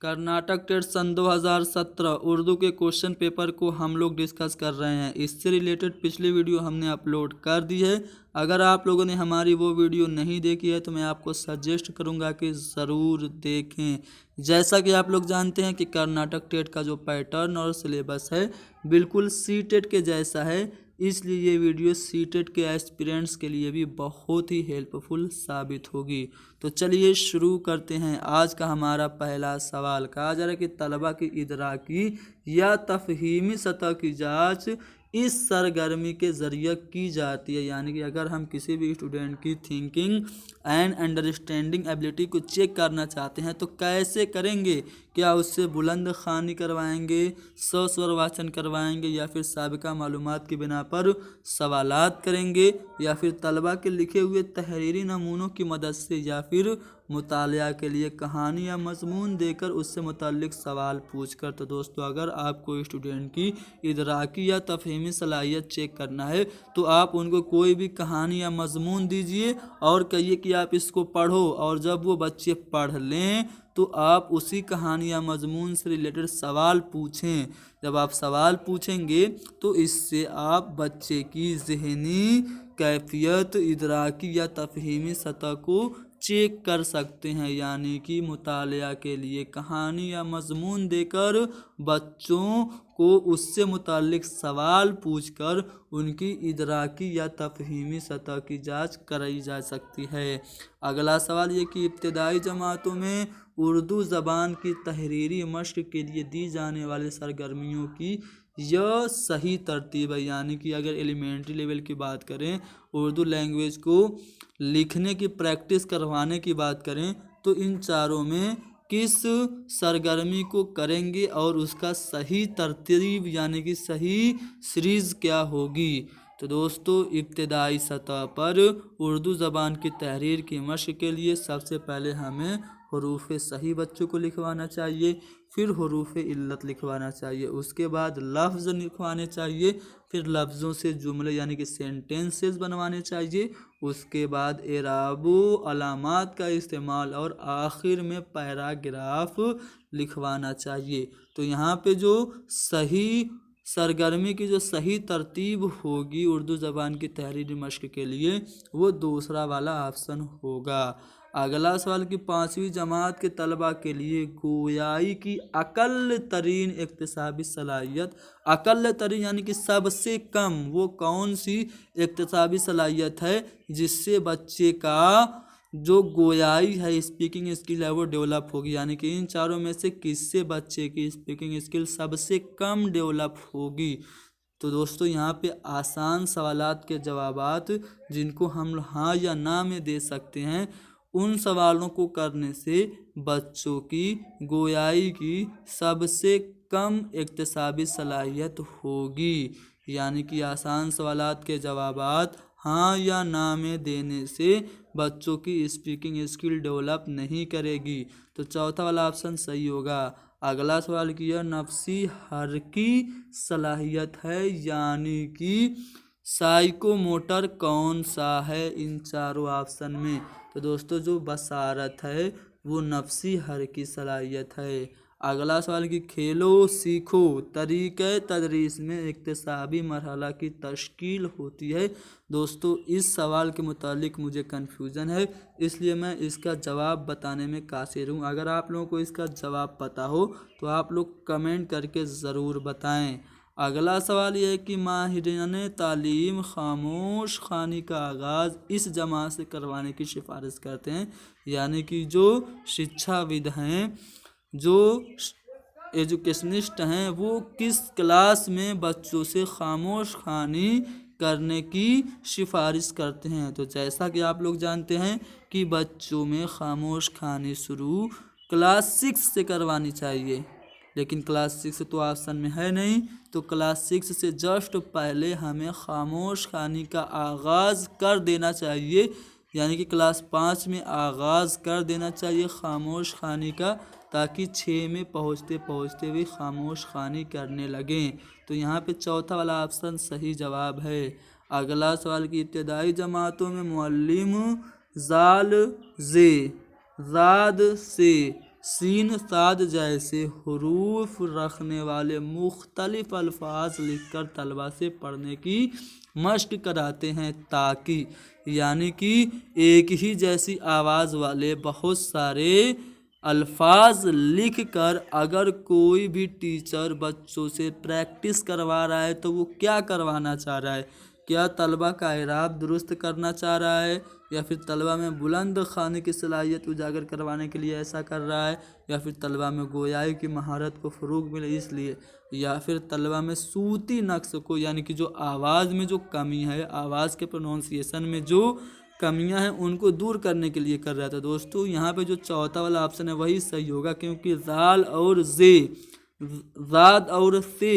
Karnataka TET सन 2017 उर्दू के question paper को हम लोग डिस्कस कर रहे हैं। इससे रिलेटेड पिछली वीडियो हमने अपलोड कर दी है। अगर आप लोगों ने हमारी वो वीडियो नहीं देखी है तो मैं आपको सजेस्ट करूंगा कि ज़रूर देखें। जैसा कि आप लोग जानते हैं कि कर्नाटक टेट का जो पैटर्न और सिलेबस है बिल्कुल सी टेट के जैसा है, इसलिए ये वीडियो सी टेट के एस्पिरेंट्स के लिए भी बहुत ही हेल्पफुल साबित होगी। तो चलिए शुरू करते हैं। आज का हमारा पहला सवाल कहा जा रहा है कि तलबा की इदराकी या तफहीमी सतह की जांच इस सरगर्मी के ज़रिए की जाती है। यानी कि अगर हम किसी भी स्टूडेंट की थिंकिंग एंड अंडरस्टैंडिंग एबिलिटी को चेक करना चाहते हैं तो कैसे करेंगे? क्या उससे बुलंद ख़वानी करवाएंगे, स्वर वाचन करवाएंगे, या फिर साबिका मालूमात की बिना पर सवालात करेंगे, या फिर तलबा के लिखे हुए तहरीरी नमूनों की मदद से, या फिर मुतालिया के लिए कहानी या मजमून देकर उससे मुताल्लिक सवाल पूछकर। तो दोस्तों, अगर आपको स्टूडेंट की इदराकी या तफहीमी सलाहियत चेक करना है तो आप उनको कोई भी कहानी या मजमून दीजिए और कहिए कि आप इसको पढ़ो, और जब वो बच्चे पढ़ लें तो आप उसी कहानी या मजमून से रिलेटेड सवाल पूछें। जब आप सवाल पूछेंगे तो इससे आप बच्चे की ज़हनी कैफियत, इदराकी या तफहीमी सतह को चेक कर सकते हैं। यानी कि मुतालिया के लिए कहानी या मजमून देकर बच्चों को उससे मुताल्लिक सवाल पूछकर उनकी इदराकी या तफहीमी सतह की जांच कराई जा सकती है। अगला सवाल ये कि इब्तदाई जमातों में उर्दू ज़बान की तहरीरी मश्क के लिए दी जाने वाले सरगर्मियों की यह सही तरतीब है। यानी कि अगर एलिमेंट्री लेवल की बात करें, उर्दू लैंग्वेज को लिखने की प्रैक्टिस करवाने की बात करें, तो इन चारों में किस सरगर्मी को करेंगे और उसका सही तरतीब यानी कि सही सीरीज़ क्या होगी? तो दोस्तों, इब्तदाई सतह पर उर्दू ज़बान की तहरीर की मश्क के लिए सबसे पहले हमें हरूफ सही बच्चों को लिखवाना चाहिए, फिर हरूफ इल्लत लिखवाना चाहिए, उसके बाद लफ्ज़ लिखवाने चाहिए, फिर लफ्ज़ों से जुमले यानी कि सेंटेंसेस बनवाने चाहिए, उसके बाद एराबो अलामात का इस्तेमाल, और आखिर में पैराग्राफ लिखवाना चाहिए। तो यहाँ पे जो सही सरगर्मी की जो सही तरतीब होगी उर्दू ज़बान की तहरीरी मश्क के लिए, वो दूसरा वाला ऑप्शन होगा। अगला सवाल कि 5वीं जमात के तलबा के लिए गोयाई की अकल तरीन इक्तिसाबी सलाहियत, अकल तरीन यानी कि सबसे कम, वो कौन सी इक्तिसाबी सलाहियत है जिससे बच्चे का जो गोयाई है, स्पीकिंग स्किल है, वो डेवलप होगी? यानी कि इन चारों में से किससे बच्चे की स्पीकिंग स्किल सबसे कम डेवलप होगी? तो दोस्तों, यहाँ पे आसान सवालात के जवाबात जिनको हम हाँ या ना में दे सकते हैं, उन सवालों को करने से बच्चों की गोयाई की सबसे कम इक्तिसाबी सलाहियत होगी। यानी कि आसान सवालात के जवाबात हाँ या ना में देने से बच्चों की स्पीकिंग स्किल डेवलप नहीं करेगी। तो चौथा वाला ऑप्शन सही होगा। अगला सवाल कि यह नफ्सी हरकी सलाहियत है, यानी कि साइकोमोटर कौन सा है इन चारों ऑप्शन में? तो दोस्तों, जो बसारत है वो नफ्सी हरकी सलाहियत है। अगला सवाल कि खेलो सीखो तरीक़े तदरीस में इक्तिसाबी मरहला की तश्कील होती है। दोस्तों, इस सवाल के मुतालिक मुझे कन्फ्यूज़न है, इसलिए मैं इसका जवाब बताने में कासिर हूँ। अगर आप लोगों को इसका जवाब पता हो तो आप लोग कमेंट करके ज़रूर बताएं। अगला सवाल यह है कि माहिरान तालीम खामोश खानी का आगाज़ इस जमात से करवाने की सिफारिश करते हैं। यानी कि जो शिक्षाविद हैं, जो एजुकेशनिस्ट हैं, वो किस क्लास में बच्चों से खामोश खानी करने की सिफारिश करते हैं? तो जैसा कि आप लोग जानते हैं कि बच्चों में खामोश खानी शुरू क्लास 6 से करवानी चाहिए, लेकिन क्लास 6 तो ऑप्शन में है नहीं, तो क्लास 6 से जस्ट पहले हमें खामोश खानी का आगाज़ कर देना चाहिए। यानी कि क्लास 5 में आगाज़ कर देना चाहिए खामोश खानी का, ताकि 6 में पहुँचते पहुँचते भी खामोश खानी करने लगें। तो यहाँ पे चौथा वाला ऑप्शन सही जवाब है। अगला सवाल की इब्तदाई जमातों में मुअल्लिम जाल जे राद से सीन साद जैसे हुरूफ रखने वाले मुख्तलिफ अल्फाज लिखकर तलबा से पढ़ने की मश्क कराते हैं, ताकि यानी कि एक ही जैसी आवाज़ वाले बहुत सारे अल्फाज लिख कर अगर कोई भी टीचर बच्चों से प्रैक्टिस करवा रहा है तो वो क्या करवाना चाह रहा है? क्या तलबा का इराब दुरुस्त करना चाह रहा है, या फिर तलबा में बुलंद ख़्वानी की सलाहियत उजागर करवाने के लिए ऐसा कर रहा है, या फिर तलबा में गोयाई की महारत को फ़रोग़ मिले इसलिए, या फिर तलबा में सूती नक्श को यानी कि जो आवाज़ में जो कमी है, आवाज़ के प्रोनाउंसिएशन में जो कमियां हैं उनको दूर करने के लिए कर रहा था। दोस्तों यहाँ पे जो चौथा वाला ऑप्शन है वही सही होगा, क्योंकि ज़ाल और ज़े, ज़ाद और से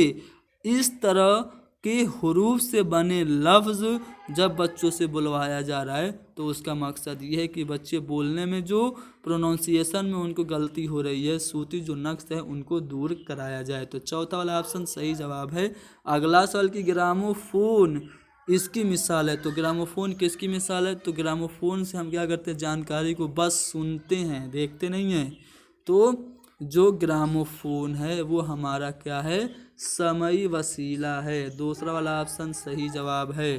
इस तरह के हुरूफ से बने लफ्ज़ जब बच्चों से बुलवाया जा रहा है तो उसका मकसद ये है कि बच्चे बोलने में जो प्रोनाउंसिएशन में उनको गलती हो रही है, सूती जो नक्श है उनको दूर कराया जाए। तो चौथा वाला ऑप्शन सही जवाब है। अगला सवाल की ग्रामोफोन इसकी मिसाल है। तो ग्रामोफोन किसकी मिसाल है? तो ग्रामोफोन से हम क्या करते हैं, जानकारी को बस सुनते हैं, देखते नहीं हैं। तो जो ग्रामोफोन है वो हमारा क्या है, समई वसीला है। दूसरा वाला ऑप्शन सही जवाब है।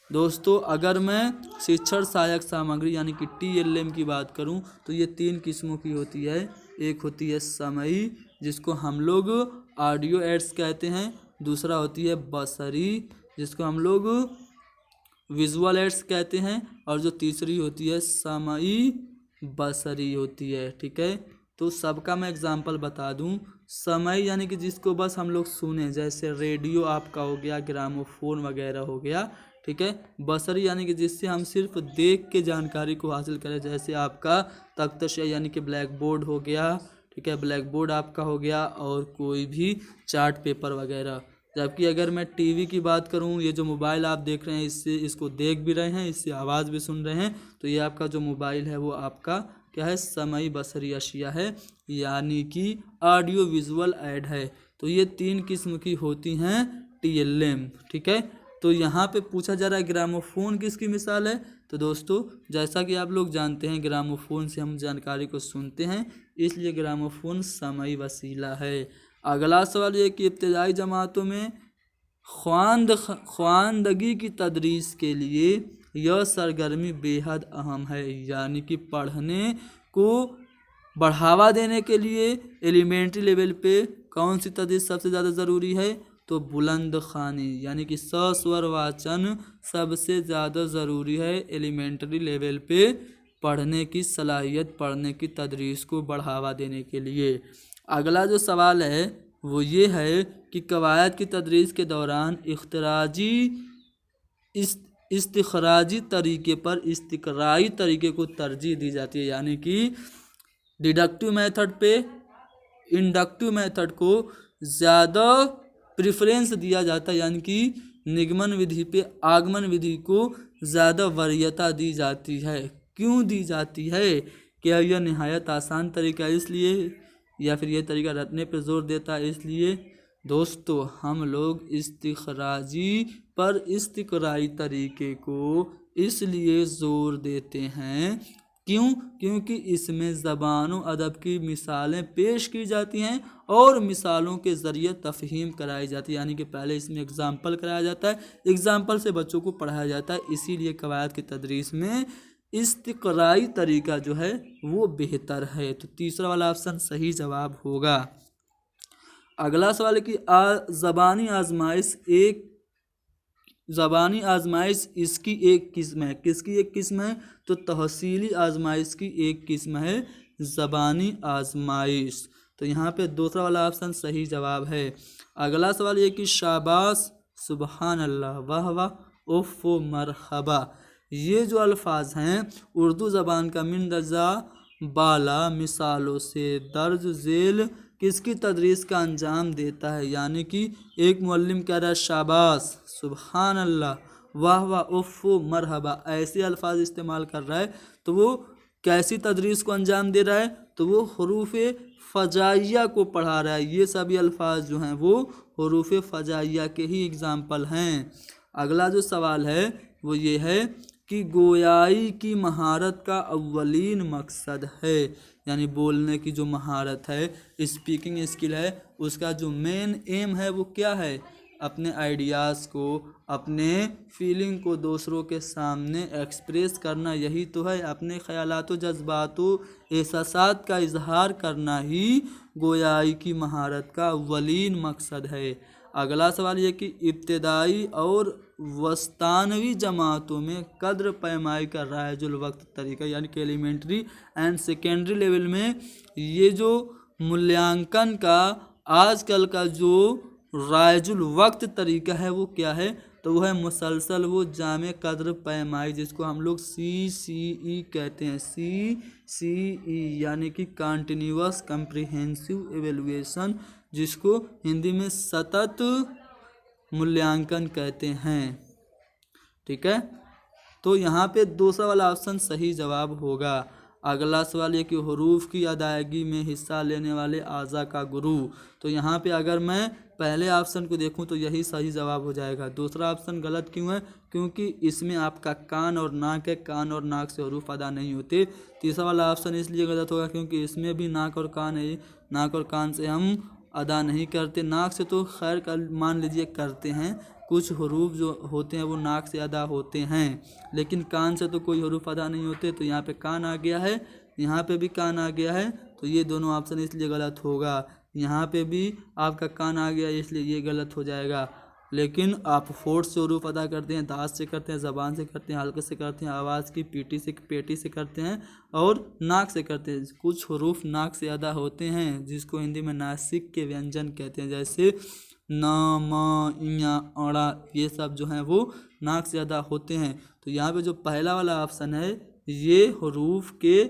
दोस्तों अगर मैं शिक्षण सहायक सामग्री यानी कि TLM की बात करूं तो ये 3 किस्मों की होती है। एक होती है समई जिसको हम लोग ऑडियो एड्स कहते हैं, दूसरा होती है बसरी जिसको हम लोग विजुअल एड्स कहते हैं, और जो तीसरी होती है समई बसरी होती है। ठीक है, तो सबका मैं एग्जांपल बता दूं। समय यानी कि जिसको बस हम लोग सुने, जैसे रेडियो आपका हो गया, ग्रामोफोन वगैरह हो गया। ठीक है, बसरी यानी कि जिससे हम सिर्फ देख के जानकारी को हासिल करें, जैसे आपका तख्तश यानी कि ब्लैक बोर्ड हो गया। ठीक है, ब्लैक बोर्ड आपका हो गया, और कोई भी चार्ट पेपर वगैरह। जबकि अगर मैं टीवी की बात करूं, ये जो मोबाइल आप देख रहे हैं इससे इसको देख भी रहे हैं, इससे आवाज़ भी सुन रहे हैं, तो ये आपका जो मोबाइल है वो आपका क्या है, समई बसरी अशिया है, यानी कि ऑडियो विजुअल ऐड है। तो ये 3 किस्म की होती हैं TLM। ठीक है, तो यहाँ पे पूछा जा रहा है ग्रामोफोन किसकी मिसाल है। तो दोस्तों जैसा कि आप लोग जानते हैं ग्रामोफोन से हम जानकारी को सुनते हैं, इसलिए ग्रामोफोन समई वसीला है। अगला सवाल ये कि इब्तिदाई जमातों में ख्वानदगी की तदरीस के लिए यह सरगर्मी बेहद अहम है, यानी कि पढ़ने को बढ़ावा देने के लिए एलिमेंट्री लेवल पे कौन सी तदरीस सबसे ज़्यादा ज़रूरी है? तो बुलंद ख़्वानी यानी कि सस्वर वाचन सबसे ज़्यादा ज़रूरी है एलिमेंट्री लेवल पे पढ़ने की सलाहियत, पढ़ने की तदरीस को बढ़ावा देने के लिए। अगला जो सवाल है वो ये है कि कवायद की तदरीस के दौरान इस्तिखराजी तरीके पर इस्तिक़राई तरीके को तरजीह दी जाती है, यानी कि डिडक्टिव मेथड पे इंडक्टिव मेथड को ज़्यादा प्रेफरेंस दिया जाता है, यानी कि निगमन विधि पे आगमन विधि को ज़्यादा वरीयता दी जाती है। क्यों दी जाती है? क्या यह निहायत आसान तरीका है इसलिए, या फिर यह तरीका रटने पर जोर देता है इसलिए? दोस्तों हम लोग इस्तिखराजी पर इस्तिक़राई तरीके को इसलिए ज़ोर देते हैं क्यों? क्योंकि इसमें ज़बान व अदब की मिसालें पेश की जाती हैं और मिसालों के ज़रिए तफ़हीम कराई जाती है, यानी कि पहले इसमें एग्ज़ाम्पल कराया जाता है, एग्ज़ाम्पल से बच्चों को पढ़ाया जाता है। इसीलिए कवायद की तदरीस में इस्तिक़राई तरीका जो है वो बेहतर है। तो तीसरा वाला ऑप्शन सही जवाब होगा। अगला सवाल है कि ज़बानी आजमाइश इसकी एक किस्म है। किसकी एक किस्म है? तो तहसीली आजमाइश की एक किस्म है ज़बानी आजमाइश। तो यहाँ पे दूसरा वाला ऑप्शन सही जवाब है। अगला सवाल ये कि शाबाश, सुबहान अल्लाह, वाह वाह, उफ़, मरहबा, ये जो अल्फाज हैं उर्दू ज़बान का मिंदरजा बाला मिसालों से दर्ज झेल किसकी तदरीस का अंजाम देता है? यानी कि एक मुअल्लिम कह रहा है शाबाश, सुबहान अल्लाह, वाह वाह, उफ़, मरहबा, ऐसे अल्फाज इस्तेमाल कर रहा है, तो वो कैसी तदरीस को अंजाम दे रहा है? तो वो हुरूफ फ़जाइया को पढ़ा रहा है। ये सभी अल्फाज जो हैं वो हुरूफ फ़जाइया के ही एग्ज़ाम्पल हैं। अगला जो सवाल है वो ये है कि गोयाई की महारत का अव्वलीन मकसद है, यानी बोलने की जो महारत है, स्पीकिंग स्किल है, उसका जो मेन एम है वो क्या है, अपने आइडियाज़ को, अपने फीलिंग को दूसरों के सामने एक्सप्रेस करना, यही तो है। अपने ख्यालात जज्बातों एहसासात का इजहार करना ही गोयाई की महारत का अव्वलीन मकसद है। अगला सवाल ये कि इब्तदाई और वस्तानवी जमातों में कद्र पैमाई का रायजुल वक्त तरीका, यानी कि एलिमेंट्री एंड सेकेंडरी लेवल में ये जो मूल्यांकन का आजकल का जो रायजुल वक्त तरीका है वो क्या है, तो वो है मुसलसल वो जामे कद्र पैमाई, जिसको हम लोग CCE कहते हैं। CCE यानी कि कंटिन्यूअस कम्प्रिहेंसिव एवेलुएशन, जिसको हिंदी में सतत मूल्यांकन कहते हैं। ठीक है, तो यहाँ पे दूसरा वाला ऑप्शन सही जवाब होगा। अगला सवाल ये कि हुरूफ की अदायगी में हिस्सा लेने वाले आज़ा का गुरु, तो यहाँ पे अगर मैं पहले ऑप्शन को देखूं तो यही सही जवाब हो जाएगा। दूसरा ऑप्शन गलत क्यों है, क्योंकि इसमें आपका कान और नाक है, कान और नाक से हुरूफ अदा नहीं होते। तीसरा वाला ऑप्शन इसलिए गलत होगा क्योंकि इसमें भी नाक और कान है, नाक और कान से हम अदा नहीं करते। नाक से तो खैर मान लीजिए करते हैं, कुछ हुरूफ जो होते हैं वो नाक से अदा होते हैं, लेकिन कान से तो कोई हुरूफ अदा नहीं होते। तो यहाँ पे कान आ गया है, यहाँ पे भी कान आ गया है, तो ये दोनों ऑप्शन इसलिए गलत होगा। यहाँ पे भी आपका कान आ गया इसलिए ये गलत हो जाएगा। लेकिन आप फोर्स से हुरूफ अदा करते हैं, दांत से करते हैं, ज़बान से करते हैं, हल्के से करते हैं, आवाज़ की पेटी से करते हैं और नाक से करते हैं। कुछ हुरूफ नाक से अदा होते हैं जिसको हिंदी में नासिक के व्यंजन कहते हैं, जैसे न, म, इया, अड़ा, ये सब जो हैं वो नाक से अदा होते हैं। तो यहाँ पे जो पहला वाला ऑप्शन है ये हुरूफ के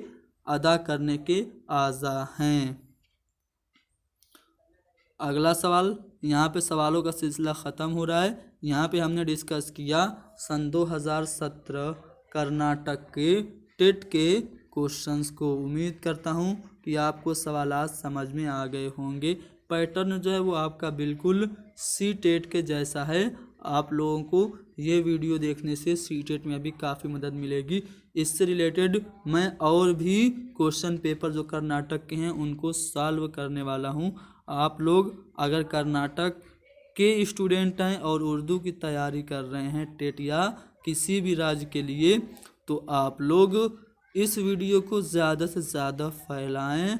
अदा करने के आज़ा हैं। अगला सवाल, यहाँ पे सवालों का सिलसिला ख़त्म हो रहा है। यहाँ पे हमने डिस्कस किया सन 2017 कर्नाटक के टेट के क्वेश्चंस को। उम्मीद करता हूँ कि आपको सवालात समझ में आ गए होंगे। पैटर्न जो है वो आपका बिल्कुल सी-टेट के जैसा है। आप लोगों को ये वीडियो देखने से सी-टेट में भी काफ़ी मदद मिलेगी। इससे रिलेटेड मैं और भी क्वेश्चन पेपर जो कर्नाटक के हैं उनको सॉल्व करने वाला हूँ। आप लोग अगर कर्नाटक के स्टूडेंट हैं और उर्दू की तैयारी कर रहे हैं टेट या किसी भी राज्य के लिए, तो आप लोग इस वीडियो को ज़्यादा से ज़्यादा फैलाएं